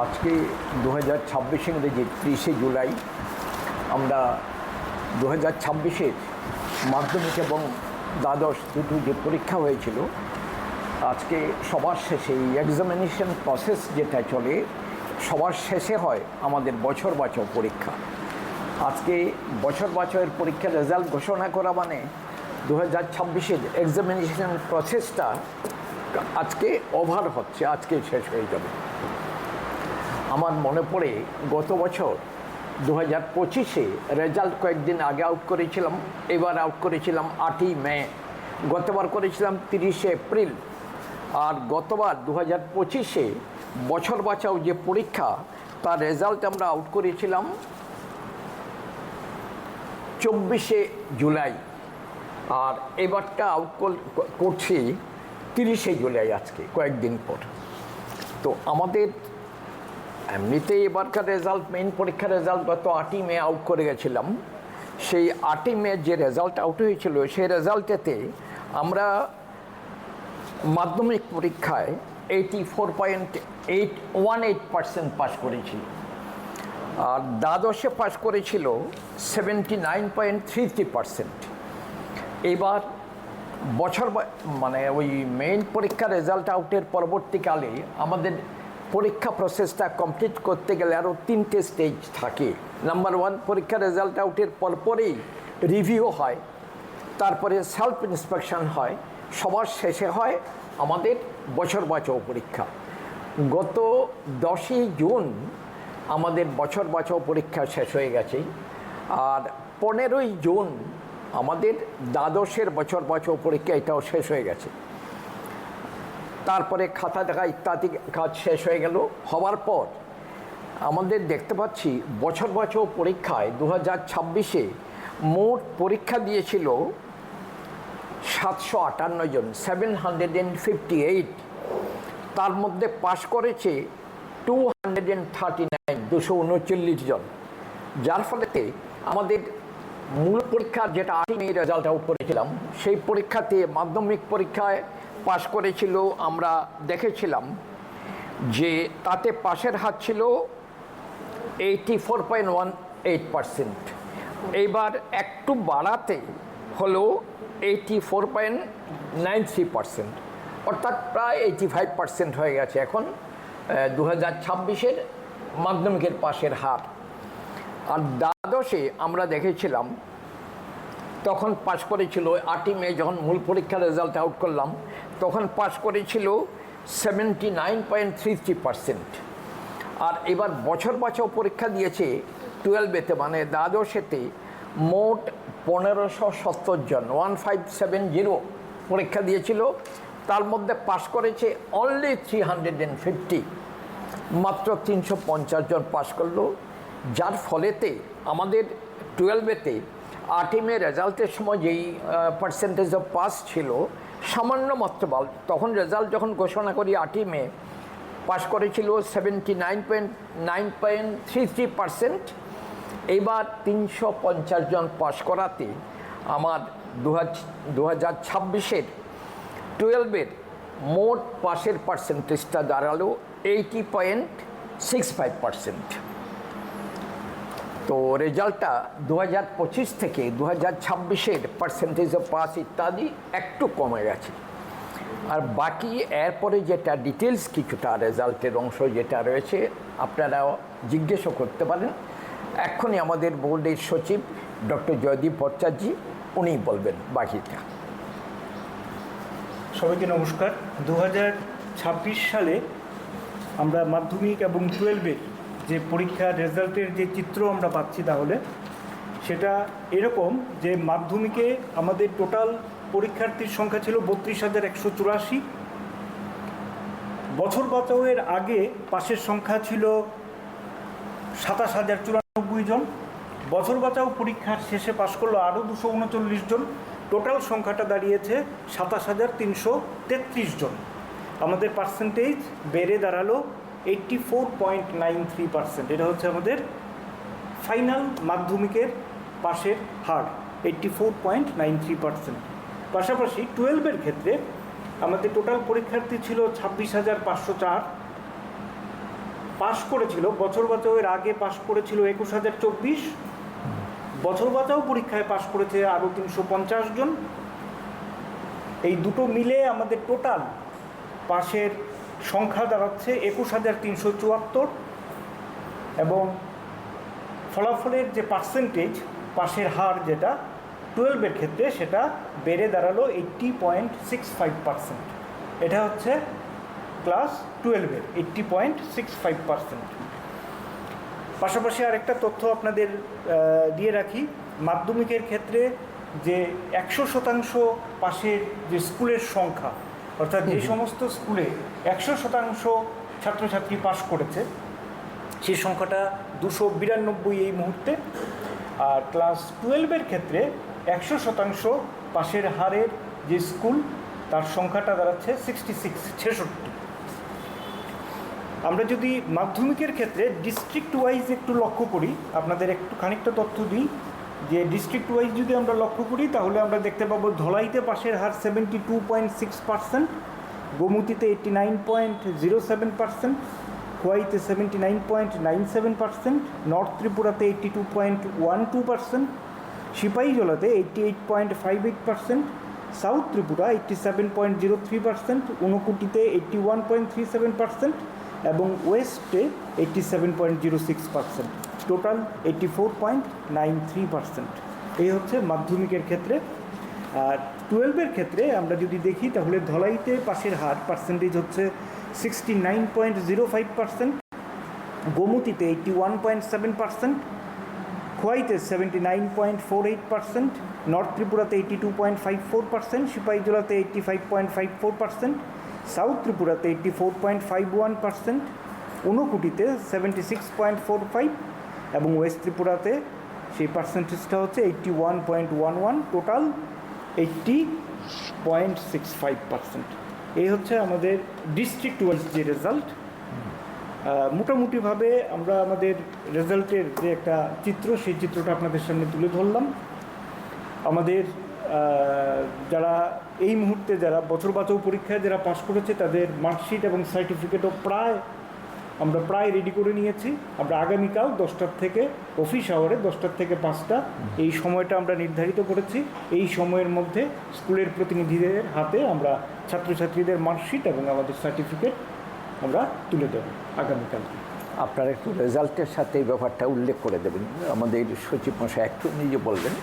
আজকে 2026 ইংরেজি 30শে জুলাই আমরা 2026-এর মাধ্যমিক এবং দ্বাদশ দুটো যে পরীক্ষা হয়েছিল, আজকে সবার শেষে এই এক্সামিনেশন প্রসেস যেটা চলে সবার শেষে হয় আমাদের বছর বাঁচাও পরীক্ষা। আজকে বছর বাঁচাওয়ের পরীক্ষার রেজাল্ট ঘোষণা করা মানে 2026-এর এক্সামিনেশন প্রসেসটা আজকে ওভার হচ্ছে, আজকে শেষ হয়ে যাবে। আমার মনে পড়ে গত বছর 2025-এ রেজাল্ট কয়েকদিন আগে আউট করেছিলাম, এবার আউট করেছিলাম 8ই মে, গতবার করেছিলাম 30শে এপ্রিল। আর গতবার 2025-এ বছর বাঁচাও যে পরীক্ষা তার রেজাল্ট আমরা আউট করেছিলাম 24শে জুলাই, আর এবারটা আউট করছি 30শে জুলাই, আজকে কয়েকদিন পর। তো আমাদের এমনিতেই এবারকার রেজাল্ট, মেইন পরীক্ষার রেজাল্ট গত 8ই মে আউট করে গেছিলাম। সেই 8ই মে যে রেজাল্ট আউট হয়েছিল সেই রেজাল্টেতে আমরা মাধ্যমিক পরীক্ষায় 84.818% পাস করেছি, আর দ্বাদশে পাস করেছিল 79.33%। এবার বছর মানে ওই মেইন পরীক্ষার রেজাল্ট আউটের পরবর্তীকালে আমাদের পরীক্ষা প্রসেসটা কমপ্লিট করতে গেলে আরও 3টে স্টেজ থাকে। নাম্বার 1, পরীক্ষার রেজাল্ট আউটের পরপরেই রিভিউ হয়, তারপরে সেলফ ইন্সপেকশন হয়, সবার শেষে হয় আমাদের বছর বাঁচাও পরীক্ষা। গত 10ই জুন আমাদের বছর বাঁচাও পরীক্ষা শেষ হয়ে গেছে, আর 15ই জুন আমাদের দ্বাদশের বছর বাঁচাও পরীক্ষা এটাও শেষ হয়ে গেছে। তারপরে খাতা দেখা ইত্যাদি কাজ শেষ হয়ে গেল। হওয়ার পর আমাদের দেখতে পাচ্ছি বছর বাঁচাও পরীক্ষায় 2026-এ মোট পরীক্ষা দিয়েছিল 758 জন, 758। তার মধ্যে পাশ করেছে 239 জন, যার ফলেতে আমাদের মূল পরীক্ষার যেটা 8ই মে রেজাল্ট আউট করেছিলাম সেই পরীক্ষাতে মাধ্যমিক পরীক্ষায় পাশ করেছিল, আমরা দেখেছিলাম যে তাতে পাশের হার ছিল 84.18%। এইবার একটু বাড়াতে হলো 84.93%, অর্থাৎ প্রায় 85% হয়ে গেছে এখন 2026-এর মাধ্যমিকের পাশের হার। আর দ্বাদশে আমরা দেখেছিলাম তখন পাশ করেছিল 8ই মে, যখন মূল পরীক্ষার রেজাল্ট আউট করলাম তখন পাশ করেছিল 79.33%। আর এবার বছর বাঁচাও পরীক্ষা দিয়েছে 12এতে, মানে দ্বাদশেতে মোট 1570 জন, 1570 পরীক্ষা দিয়েছিল। তার মধ্যে পাশ করেছে অনলি 350, মাত্র 350 জন পাশ করলো, যার ফলেতে আমাদের 12এতে 8ই মে রেজাল্টের সময় যেই পার্সেন্টেজ অফ পাস ছিল সামান্য মাত্র তখন রেজাল্ট যখন ঘোষণা করি 8ই মে পাস করেছিল 79.33%। এইবার 350 জন পাস করাতে আমার 2026-এর 12-এর মোট পাসের পার্সেন্টেজটা দাঁড়ালো 80.65%। তো রেজাল্টটা 2025 থেকে 2026-এর পার্সেন্টেজ অফ পাস ইত্যাদি একটু কমে গেছে। আর বাকি এরপরে যেটা ডিটেলস কিছুটা রেজাল্টের অংশ যেটা রয়েছে আপনারাও জিজ্ঞেসও করতে পারেন। এক্ষুনি আমাদের বোর্ডের সচিব ডক্টর জয়দীপ ভট্টাচার্য উনি বলবেন বাকিটা। সবাইকে নমস্কার। 2026 সালে আমরা মাধ্যমিক এবং 12-এর যে পরীক্ষার রেজাল্টের যে চিত্র আমরা পাচ্ছি, তাহলে সেটা এরকম যে মাধ্যমিকে আমাদের টোটাল পরীক্ষার্থীর সংখ্যা ছিল 32,184। বছর বাঁচাওয়ের আগে পাশের সংখ্যা ছিল 27,094 জন। বছর বাঁচাও পরীক্ষার শেষে পাশ করলো আরও 239 জন। টোটাল সংখ্যাটা দাঁড়িয়েছে 27,333 জন। আমাদের পার্সেন্টেজ বেড়ে দাঁড়ালো 84.93%। এটা হচ্ছে আমাদের ফাইনাল মাধ্যমিকের পাশের হার, 84.93%। পাশাপাশি 12-এর ক্ষেত্রে আমাদের টোটাল পরীক্ষার্থী ছিল 26,504। পাশ করেছিল, বছর বাঁচাওয়ের আগে পাশ করেছিল 21,024, বছর বাঁচাও পরীক্ষায় পাশ করেছে আরও 350 জন। এই দুটো মিলে আমাদের টোটাল পাশের সংখ্যা দাঁড়াচ্ছে 21,374, এবং ফলাফলের যে পার্সেন্টেজ, পাশের হার যেটা 12-এর ক্ষেত্রে, সেটা বেড়ে দাঁড়ালো 80.65%। এটা হচ্ছে ক্লাস 12-এর 80.65%। পাশাপাশি আরেকটা তথ্য আপনাদের দিয়ে রাখি, মাধ্যমিকের ক্ষেত্রে যে 100% পাশের যে স্কুলের সংখ্যা, অর্থাৎ যে সমস্ত স্কুলে 100% ছাত্রছাত্রী পাশ করেছে, সেই সংখ্যাটা 292 এই মুহূর্তে। আর ক্লাস 12-এর ক্ষেত্রে 100% পাশের হারের যে স্কুল, তার সংখ্যাটা দাঁড়াচ্ছে 66। আমরা যদি মাধ্যমিকের ক্ষেত্রে ডিস্ট্রিক্ট ওয়াইজ একটু লক্ষ্য করি, আপনাদের একটু খানিকটা তথ্য দিই, যে ডিস্ট্রিক্ট ওয়াইজ যদি আমরা লক্ষ্য করি তাহলে আমরা দেখতে পাবো ধলাইতে পাশের হার 72.6%, গোমতীতে 89.07%, খোয়াইতে 79.97%, নর্থ ত্রিপুরাতে 82.12%, সিপাহীজলাতে 88.58%, সাউথ ত্রিপুরা 87.03%, ঊনকোটিতে 81.37%, এবং ওয়েস্টে 87.06%, টোটাল 84.93%। এই হচ্ছে মাধ্যমিকের ক্ষেত্রে। আর 12-এর ক্ষেত্রে আমরা যদি দেখি তাহলে ধলাইতে পাশের হার পার্সেন্টেজ হচ্ছে 69.05%, গোমতীতে 81.7%, খোয়াইতে 79.48%, নর্থ ত্রিপুরাতে 82.54%, সিপাহীজলাতে 85.54%, সাউথ ত্রিপুরাতে 84.51%, ঊনকোটিতে 76.45%, এবং ওয়েস্ট ত্রিপুরাতে সেই পার্সেন্টেজটা হচ্ছে 81.11, টোটাল 80.65%। এই হচ্ছে আমাদের ডিস্ট্রিক্ট ওয়াইজ যে রেজাল্ট। মোটামুটিভাবে আমরা আমাদের রেজাল্টের যে একটা চিত্র, সেই চিত্রটা আপনাদের সামনে তুলে ধরলাম। আমাদের যারা এই মুহূর্তে যারা বছর বাঁচাও পরীক্ষায় যারা পাশ করেছে, তাদের মার্কশিট এবং সার্টিফিকেটও আমরা প্রায় রেডি করে নিয়েছি। আমরা আগামীকাল 10টার থেকে, অফিস আওয়ারে 10টার থেকে 5টা, এই সময়টা আমরা নির্ধারিত করেছি। এই সময়ের মধ্যে স্কুলের প্রতিনিধিদের হাতে আমরা ছাত্রছাত্রীদের মার্কশিট এবং আমাদের সার্টিফিকেট আমরা তুলে দেব আগামীকালকে। আপনারা একটু রেজাল্টের সাথে এই ব্যাপারটা উল্লেখ করে দেবেন, আমাদের সচিব মশাই একটু নিজে বলবেন।